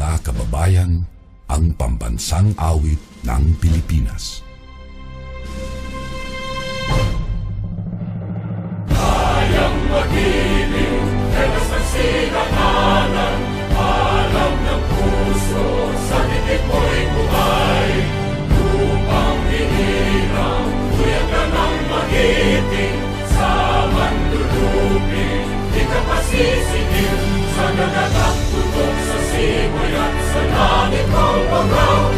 mga kababayan, ang pambansang awit ng Pilipinas. Kayang magiliw, telas ng sinakanan, alam ng puso, sa dikit mo'y buhay. Lupang hinirang, tuyag ka ng magiting, sa manlulupin, di ka pasisingil, sa nagatak tutok sa simoy at sa langit mong panggaw.